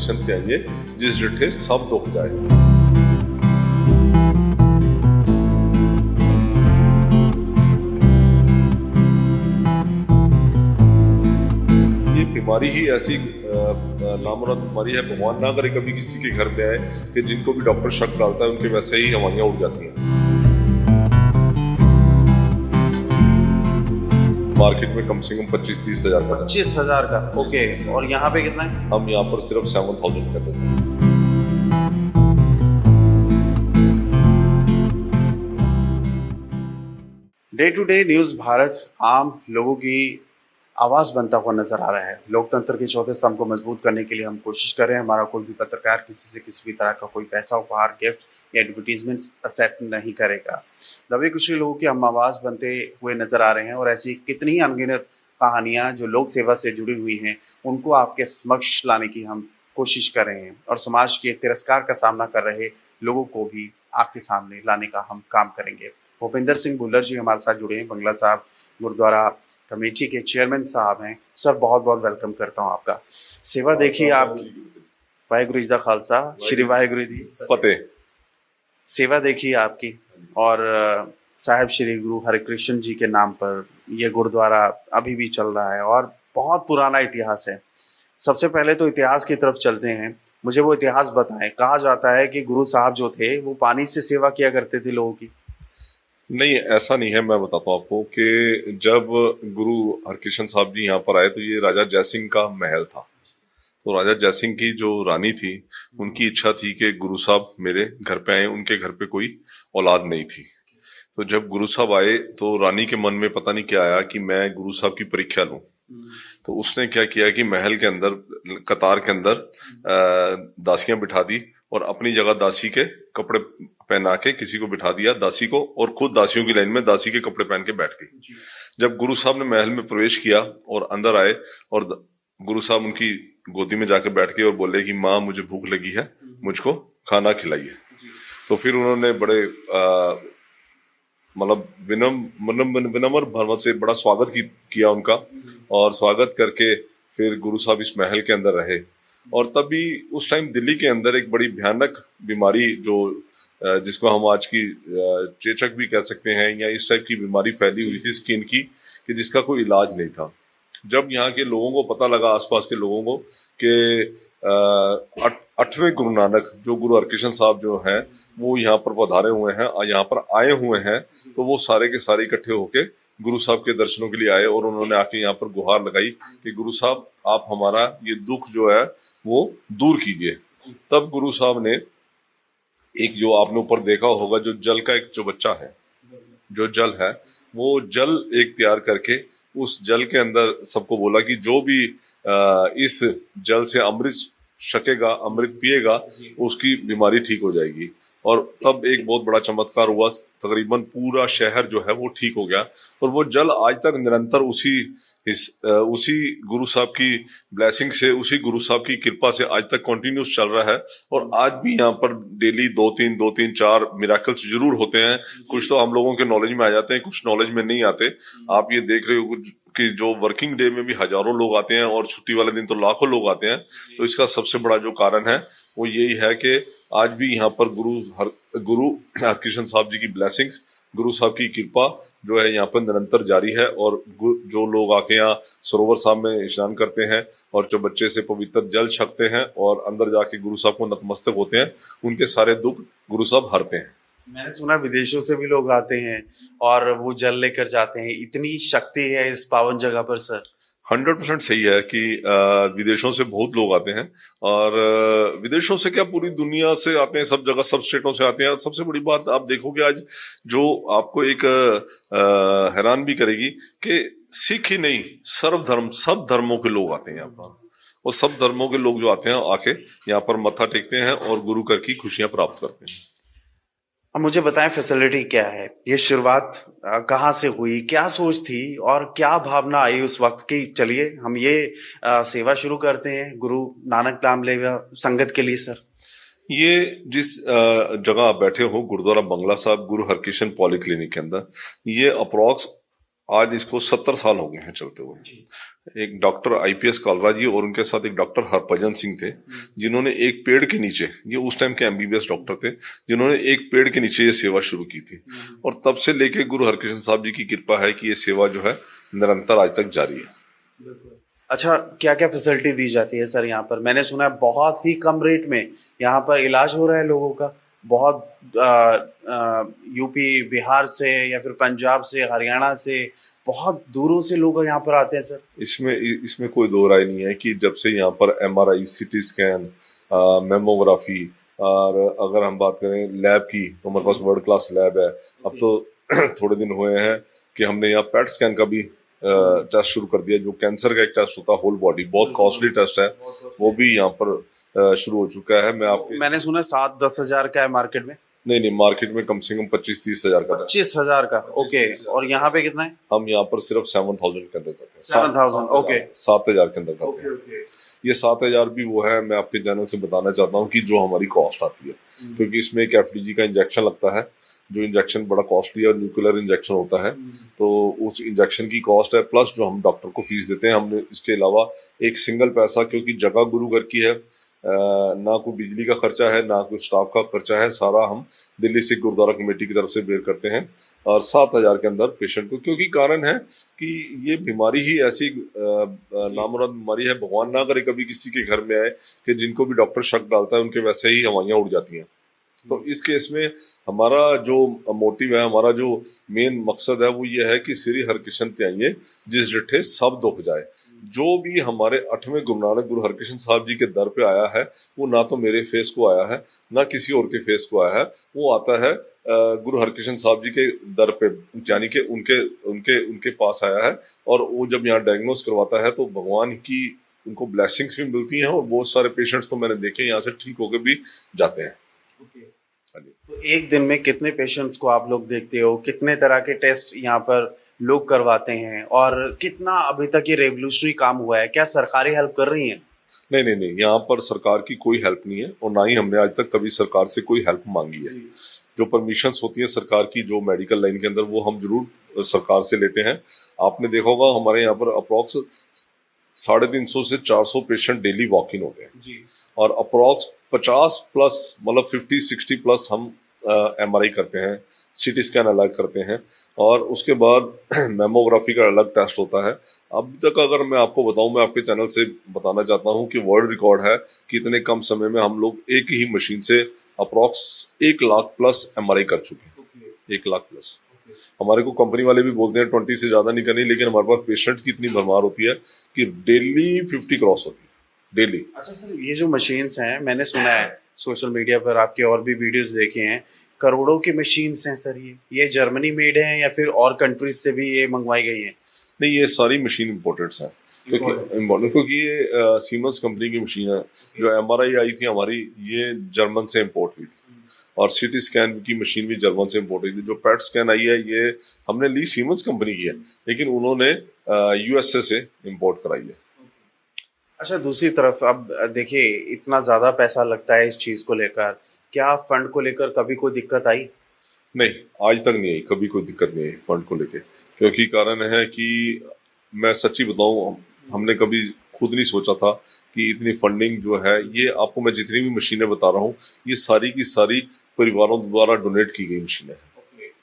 किशन के आइए, जिस डिठे सब दुख जाए। ये बीमारी ही ऐसी नामुराद बीमारी है, भगवान ना करे कभी किसी के घर में आए कि जिनको भी डॉक्टर शक डालता है उनके वैसे ही हवाइयां उड़ जाती हैं। मार्केट में कम से कम 25-30 हजार का। 25,000 का, ओके। और यहाँ पे कितना है? हम यहाँ पर सिर्फ 7,000 का देते हैं। Day to day news Bharat आम लोगों की आवाज बनता हुआ नजर आ रहा है। लोकतंत्र के चौथे स्तंभ को मजबूत करने के लिए हम कोशिश कर रहे हैं। हमारा कोई भी पत्रकार किसी से किसी भी तरह का कोई पैसा, उपहार, गिफ्ट या एडवर्टीजमेंट एक्सेप्ट नहीं करेगा। दबे कुचले लोगों की हम आवाज बनते हुए नजर आ रहे हैं और ऐसी कितनी ही अनगिनत कहानियां जो लोक सेवा से जुड़ी हुई हैं उनको आपके समक्ष लाने की हम कोशिश कर रहे हैं और समाज के तिरस्कार का सामना कर रहे लोगों को भी आपके सामने लाने का हम काम करेंगे। भूपिंदर सिंह भुल्लर जी हमारे साथ जुड़े हैं, बंगला साहब गुरुद्वारा कमेटी के चेयरमैन साहब हैं। सर बहुत बहुत वेलकम करता हूं आपका। सेवा देखी आपकी, वाहेगुरु जी दा खालसा, श्री वाहेगुरु जी फतेह। सेवा देखी आपकी और साहिब श्री गुरु हरिकृष्ण जी के नाम पर यह गुरुद्वारा अभी भी चल रहा है और बहुत पुराना इतिहास है। सबसे पहले तो इतिहास की तरफ चलते हैं, मुझे वो इतिहास बताएं। कहा जाता है कि गुरु साहब जो थे वो पानी से सेवा किया करते थे लोगों की। नहीं, ऐसा नहीं है। मैं बताता हूँ आपको कि जब गुरु हरकिशन साहब जी यहाँ पर आए तो ये राजा जयसिंह का महल था। तो राजा जयसिंह की जो रानी थी उनकी इच्छा थी कि गुरु साहब मेरे घर पे आए। उनके घर पे कोई औलाद नहीं थी। तो जब गुरु साहब आए तो रानी के मन में पता नहीं क्या आया कि मैं गुरु साहब की परीक्षा लूं। तो उसने क्या किया कि महल के अंदर, कतार के अंदर दासियां बिठा दी और अपनी जगह दासी के कपड़े पहना के किसी को बिठा दिया, दासी को, और खुद दासियों की लाइन में दासी के कपड़े पहन के बैठ गई। जब गुरु साहब ने महल में प्रवेश किया और अंदर आए और गुरु साहब उनकी गोदी में जाके बैठ गए और बोले कि माँ मुझे भूख लगी है, मुझको खाना खिलाइए। तो फिर उन्होंने बड़े मतलब विनम्र भाव से बड़ा स्वागत किया उनका, और स्वागत करके फिर गुरु साहब इस महल के अंदर रहे। और तभी उस टाइम दिल्ली के अंदर एक बड़ी भयानक बीमारी जो जिसको हम आज की चेचक भी कह सकते हैं या इस टाइप की बीमारी फैली हुई थी स्किन की, कि जिसका कोई इलाज नहीं था। जब यहाँ के लोगों को पता लगा, आसपास के लोगों को, कि 8वें गुरु नानक जो गुरु हरकृष्ण साहब जो हैं वो यहाँ पर पधारे हुए हैं, यहाँ पर आए हुए हैं, तो वो सारे के सारे इकट्ठे होके गुरु साहब के दर्शनों के लिए आए और उन्होंने आके यहाँ पर गुहार लगाई कि गुरु साहब आप हमारा ये दुख जो है वो दूर कीजिए। तब गुरु साहब ने एक, जो आपने ऊपर देखा होगा, जो जल का एक जो बच्चा है, जो जल है, वो जल एक तैयार करके उस जल के अंदर सबको बोला कि जो भी इस जल से अमृत छकेगा, अमृत पिएगा, उसकी बीमारी ठीक हो जाएगी। और तब एक बहुत बड़ा चमत्कार हुआ, तकरीबन पूरा शहर जो है वो ठीक हो गया। और वो जल आज तक निरंतर उसी गुरु साहब की ब्लेसिंग से, उसी गुरु साहब की कृपा से आज तक कंटिन्यूस चल रहा है। और आज भी यहाँ पर डेली 2-3-4 मिराकल्स जरूर होते हैं। कुछ तो हम लोगों के नॉलेज में आ जाते हैं, कुछ नॉलेज में नहीं आते। आप ये देख रहे हो कि जो वर्किंग डे में भी हजारों लोग आते हैं और छुट्टी वाले दिन तो लाखों लोग आते हैं। तो इसका सबसे बड़ा जो कारण है वो यही है कि आज भी यहाँ पर गुरु हरकृष्ण साहब जी की ब्लेसिंग्स, गुरु साहब की कृपा जो है यहाँ पर निरंतर जारी है। और जो लोग आके यहाँ सरोवर साहब में स्नान करते हैं और जो बच्चे से पवित्र जल छकते हैं और अंदर जाके गुरु साहब को नतमस्तक होते हैं, उनके सारे दुख गुरु साहब हरते हैं। मैंने सुना विदेशों से भी लोग आते हैं और वो जल लेकर जाते हैं। इतनी शक्ति है इस पावन जगह पर सर। 100% सही है कि विदेशों से बहुत लोग आते हैं, और विदेशों से क्या पूरी दुनिया से आते हैं, सब जगह, सब स्टेटों से आते हैं। सबसे बड़ी बात आप देखोगे आज जो आपको एक हैरान भी करेगी कि सिख ही नहीं, सर्वधर्म, सब धर्मों के लोग आते हैं यहाँ पर। और सब धर्मों के लोग जो आते हैं आके यहाँ पर मत्था टेकते हैं और गुरु कर की खुशियां प्राप्त करते हैं। अब मुझे बताएं फैसिलिटी क्या है, ये शुरुआत कहाँ से हुई, क्या सोच थी और क्या भावना आई उस वक्त की? चलिए हम ये सेवा शुरू करते हैं गुरु नानक नाम लेवा संगत के लिए। सर ये जिस जगह आप बैठे हो, गुरुद्वारा बंगला साहब गुरु हरकृष्ण पॉलीक्लिनिक के अंदर, ये अप्रोक्स आज इसको 70 साल हो गए हैं चलते हुए। एक डॉक्टर आईपीएस कालरा जी और उनके साथ एक डॉक्टर हरभजन सिंह थे, जिन्होंने एक पेड़ के नीचे, ये उस टाइम के एमबीबीएस डॉक्टर थे, जिन्होंने एक पेड़ के नीचे ये सेवा शुरू की थी। और तब से लेके गुरु हरकृष्ण साहब जी की कृपा है कि ये सेवा जो है निरंतर आज तक जारी है। अच्छा, क्या क्या फैसिलिटी दी जाती है सर यहाँ पर? मैंने सुना है बहुत ही कम रेट में यहाँ पर इलाज हो रहा है लोगों का। बहुत यूपी बिहार से या फिर पंजाब से, हरियाणा से, बहुत दूरों से लोग यहाँ पर आते हैं सर। इसमें इसमें कोई दो राय नहीं है कि जब से यहाँ पर एमआरआई, सीटी स्कैन, मेमोग्राफी, और अगर हम बात करें लैब की तो हमारे पास वर्ल्ड क्लास लैब है। अब तो थोड़े दिन हुए हैं कि हमने यहाँ पेट स्कैन का भी टेस्ट शुरू कर दिया, जो कैंसर का एक टेस्ट होता है होल बॉडी, बहुत कॉस्टली टेस्ट है, वो भी यहाँ पर शुरू हो चुका है। मैंने सुना 7-10 हजार का है मार्केट में। नहीं, मार्केट में कम से कम 25-30 हजार का। 25,000 का, ओके। और यहाँ पे कितना है? हम यहाँ पर सिर्फ 7,000 के अंदर करते हैं। 7,000, ओके। 7,000 के अंदर करते हैं। ये 7,000 भी वो है, मैं आपके चैनल से बताना चाहता हूँ कि जो हमारी कॉस्ट आती है, क्योंकि इसमें एक एफडीजी का इंजेक्शन लगता है, जो इंजेक्शन बड़ा कॉस्टली है, न्यूक्लियर इंजेक्शन होता है, तो उस इंजेक्शन की कॉस्ट है, प्लस जो हम डॉक्टर को फीस देते हैं। हमने इसके अलावा एक सिंगल पैसा, क्योंकि जगह गुरु घर की है, ना कोई बिजली का खर्चा है, ना कोई स्टाफ का खर्चा है, सारा हम दिल्ली सिख गुरुद्वारा कमेटी की तरफ से बेयर करते हैं। और 7,000 के अंदर पेशेंट को, क्योंकि कारण है कि ये बीमारी ही ऐसी नामुराद बीमारी है, भगवान ना करे कभी किसी के घर में आए कि जिनको भी डॉक्टर शक डालता है उनके वैसे ही हवाइयाँ उड़ जाती हैं। तो इस केस में हमारा जो मोटिव है, हमारा जो मेन मकसद है, वो ये है कि श्री हरकृष्ण त्याइए जिस डिठे सब दुख जाए। जो भी हमारे 8वें गुरु नानक गुरु हरकृष्ण साहब जी के दर पे आया है, वो ना तो मेरे फेस को आया है, ना किसी और के फेस को आया है, वो आता है गुरु हरकृष्ण साहब जी के दर पे, यानी कि उनके उनके उनके पास आया है। और वो जब यहाँ डायग्नोस करवाता है तो भगवान की उनको ब्लेसिंग्स भी मिलती हैं, और बहुत सारे पेशेंट्स तो मैंने देखे यहाँ से ठीक होकर भी जाते हैं। तो एक दिन में कितने पेशेंट्स को आप लोग देखते हो? कितने तरह के टेस्ट यहाँ पर लोग करवाते हैं? और कितना अभी तक ये रेवोल्यूशनरी काम हुआ है? क्या सरकारें हेल्प कर रही हैं? नहीं, यहाँ पर सरकार की कोई हेल्प नहीं है, और ना ही हमने आज तक कभी सरकार से कोई हेल्प मांगी है। जो परमिशंस होती है सरकार की, जो मेडिकल लाइन के अंदर, वो हम जरूर सरकार से लेते हैं। आपने देखा होगा हमारे यहाँ पर अप्रोक्स 350 से 400 पेशेंट डेली वॉक इन होते हैं, और अप्रोक्स 50 प्लस, मतलब 50-60 प्लस हम एमआरआई करते हैं, सीटी स्कैन अलग करते हैं, और उसके बाद मेमोग्राफी का अलग टेस्ट होता है। अब तक अगर मैं आपको बताऊं, मैं आपके चैनल से बताना चाहता हूं कि वर्ल्ड रिकॉर्ड है कि इतने कम समय में हम लोग एक ही मशीन से अप्रोक्स 1 लाख प्लस एमआरआई कर चुके हैं। 1 लाख प्लस। हमारे को कंपनी वाले भी बोलते हैं 20 से ज्यादा नहीं करनी, लेकिन हमारे पास पेशेंट की इतनी भरमार होती है कि डेली 50 क्रॉस होती है, डेली। अच्छा सर, ये जो मशीन्स हैं, मैंने सुना है सोशल मीडिया पर, आपके और भी वीडियोस देखे हैं, करोड़ों की मशीन्स हैं सर। ये जर्मनी मेड है या फिर और कंट्रीज से भी ये मंगवाई गई है? नहीं, ये सारी मशीन इम्पोर्टेड्स हैं, क्योंकि ये सीमेंस कंपनी की मशीन है। जो एमआरआई आई थी हमारी, ये जर्मन से इम्पोर्ट हुई थी, और सीटी स्कैन की मशीन भी जर्मन से इम्पोर्ट हुई थी। जो पेट स्कैन आई है, ये हमने ली सीमेंस कंपनी की है, लेकिन उन्होंने यूएसए से इम्पोर्ट कराई है। अच्छा, दूसरी तरफ अब देखिए, इतना ज्यादा पैसा लगता है इस चीज को लेकर, क्या फंड को लेकर कभी कोई दिक्कत आई? नहीं, आज तक नहीं आई, कभी कोई दिक्कत नहीं आई फंड को लेके, क्योंकि कारण है कि मैं सच्ची बताऊं, हमने कभी खुद नहीं सोचा था कि इतनी फंडिंग जो है, ये आपको मैं जितनी भी मशीनें बता रहा हूँ, ये सारी की सारी परिवारों द्वारा डोनेट की गई मशीनें हैं।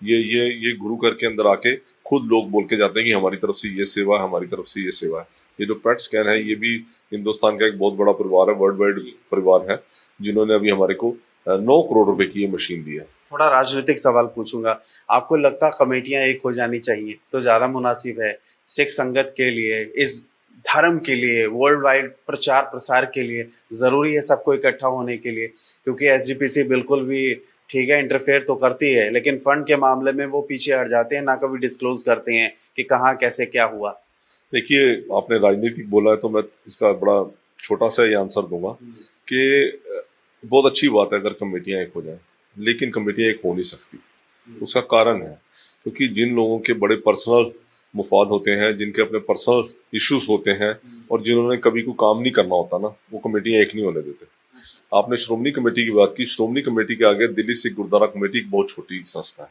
ये गुरु घर के अंदर आके खुद लोग बोल के जाते हैं कि हमारी तरफ से ये सेवा है, हमारी तरफ से ये सेवा है। ये जो पेट स्कैन है, ये भी हिंदुस्तान का एक बहुत बड़ा परिवार है, वर्ल्ड वाइड परिवार है, जिन्होंने अभी हमारे को 9 करोड़ रुपए की ये मशीन दी है। थोड़ा राजनीतिक सवाल पूछूंगा, आपको लगता कमेटियां एक हो जानी चाहिए तो ज्यादा मुनासिब है सिख संगत के लिए, इस धर्म के लिए, वर्ल्ड वाइड प्रचार प्रसार के लिए? जरूरी है सबको इकट्ठा होने के लिए? क्योंकि एसजीपीसी बिल्कुल भी ठीक है, इंटरफेयर तो करती है, लेकिन फंड के मामले में वो पीछे हट जाते हैं, ना कभी डिस्क्लोज करते हैं कि कहाँ कैसे क्या हुआ। देखिए, आपने राजनीतिक बोला है तो मैं इसका बड़ा छोटा सा ये आंसर दूंगा कि बहुत अच्छी बात है अगर कमेटियां एक हो जाएं, लेकिन कमेटियां एक हो नहीं सकती। उसका कारण है क्योंकि जिन लोगों के बड़े पर्सनल मुफाद होते हैं, जिनके अपने पर्सनल इश्यूज होते हैं, और जिन्होंने कभी कोई काम नहीं करना होता ना, वो कमेटियां एक नहीं होने देते। आपने श्रोमणी कमेटी की बात की, श्रोमणी कमेटी के आगे दिल्ली सिख गुरुद्वारा कमेटी एक बहुत छोटी संस्था है।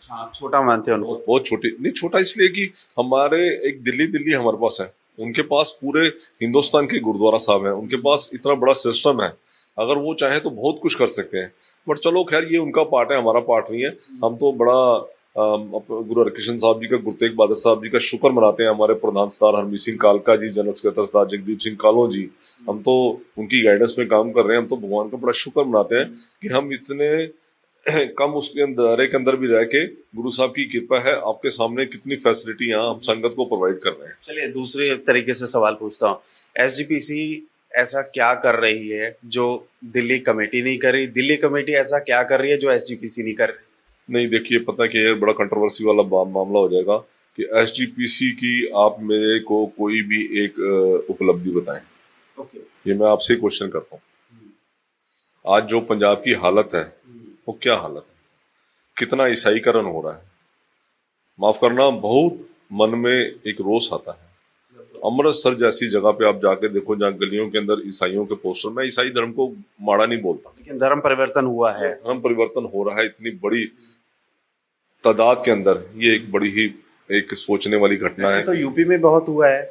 हाँ, छोटा मानते हैं उनको। बहुत छोटी नहीं, छोटा इसलिए कि हमारे एक दिल्ली दिल्ली हमारे पास है, उनके पास पूरे हिंदुस्तान के गुरुद्वारा साहब हैं, उनके पास इतना बड़ा सिस्टम है, अगर वो चाहे तो बहुत कुछ कर सकते हैं। बट चलो खैर, ये उनका पार्ट है, हमारा पार्ट नहीं है। हम तो बड़ा गुरु हरकृष्ण साहब जी का, गुरु तेग बहादुर साहब जी का शुक्र मनाते हैं, हमारे प्रधान सरदार हरमीत सिंह कालका जी, जनरल सेक्रेटरी सरदार जगदीप सिंह कालो जी, हम तो उनकी गाइडेंस में काम कर रहे हैं। हम तो भगवान का बड़ा शुक्र मनाते हैं कि हम इतने कम उसके अंदर के अंदर भी रह के, गुरु साहब की कृपा है, आपके सामने कितनी फैसिलिटी यहाँ हम संगत को प्रोवाइड कर रहे हैं। चलिए दूसरे तरीके से सवाल पूछता हूँ, एसजीपीसी ऐसा क्या कर रही है जो दिल्ली कमेटी नहीं कर रही, दिल्ली कमेटी ऐसा क्या कर रही है जो एसजीपीसी नहीं कर रही? नहीं, देखिए, पता है कि ये बड़ा कंट्रोवर्सी वाला मामला हो जाएगा कि एसजीपीसी की आप मेरे को कोई भी एक उपलब्धि बताएं। ये मैं आपसे क्वेश्चन करता हूँ, आज जो पंजाब की हालत है वो क्या हालत है, कितना ईसाईकरण हो रहा है, माफ करना, बहुत मन में एक रोष आता है। अमृतसर जैसी जगह पे आप जाके देखो, जहाँ गलियों के अंदर ईसाइयों के पोस्टर, मैं ईसाई धर्म को माड़ा नहीं बोलता, लेकिन धर्म परिवर्तन हुआ है, धर्म परिवर्तन हो रहा है इतनी बड़ी तादाद के अंदर, ये एक बड़ी ही एक सोचने वाली घटना है। तो यूपी में बहुत हुआ है,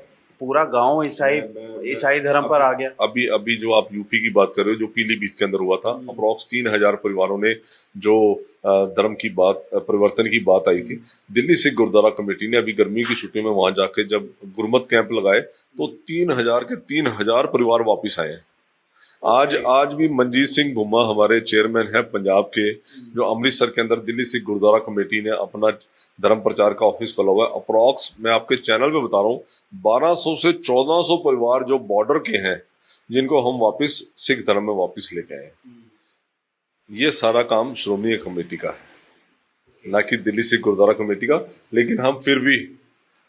पूरा गांव ईसाई धर्म पर आ गया। अभी अभी जो आप यूपी की बात कर रहे हो, जो पीलीभीत के अंदर हुआ था, अप्रोक्स 3000 परिवारों ने जो धर्म की बात, परिवर्तन की बात आई थी, दिल्ली सिख गुरुद्वारा कमेटी ने अभी गर्मी की छुट्टियों में वहां जाके जब गुरमत कैंप लगाए तो 3000 के 3000 परिवार वापिस आए हैं। आज भी मनजीत सिंह भुम्मा हमारे चेयरमैन है पंजाब के, जो अमृतसर के अंदर दिल्ली सिख गुरुद्वारा कमेटी ने अपना धर्म प्रचार का ऑफिस खोला हुआ है। अप्रॉक्स मैं आपके चैनल पे बता रहा हूँ, 1200 से 1400 परिवार जो बॉर्डर के हैं, जिनको हम वापस सिख धर्म में वापस लेके आए। ये सारा काम श्रोमणी कमेटी का है, ना कि दिल्ली सिख गुरुद्वारा कमेटी का। लेकिन हम फिर भी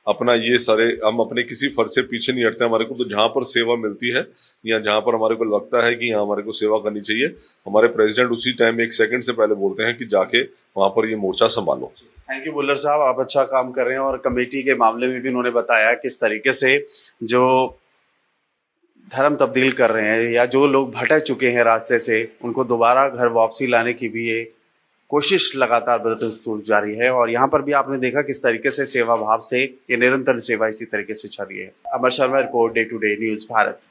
अपना ये सारे, हम अपने किसी फर्ज से पीछे नहीं हटते। हमारे को तो जहां पर सेवा मिलती है या जहां पर हमारे को लगता है कि यहाँ हमारे को सेवा करनी चाहिए, हमारे प्रेसिडेंट उसी टाइम 1 सेकंड से पहले बोलते हैं कि जाके वहां पर ये मोर्चा संभालो। थैंक यू बुल्लर साहब, आप अच्छा काम कर रहे हैं। और कमेटी के मामले में भी उन्होंने बताया किस तरीके से जो धर्म तब्दील कर रहे हैं या जो लोग भटक चुके हैं रास्ते से, उनको दोबारा घर वापसी लाने की भी ये कोशिश लगातार बदस्तूर जारी है। और यहाँ पर भी आपने देखा किस तरीके से सेवा भाव से ये निरंतर सेवा इसी तरीके से चल रही है। Amar Sharma report, day to day news Bharat.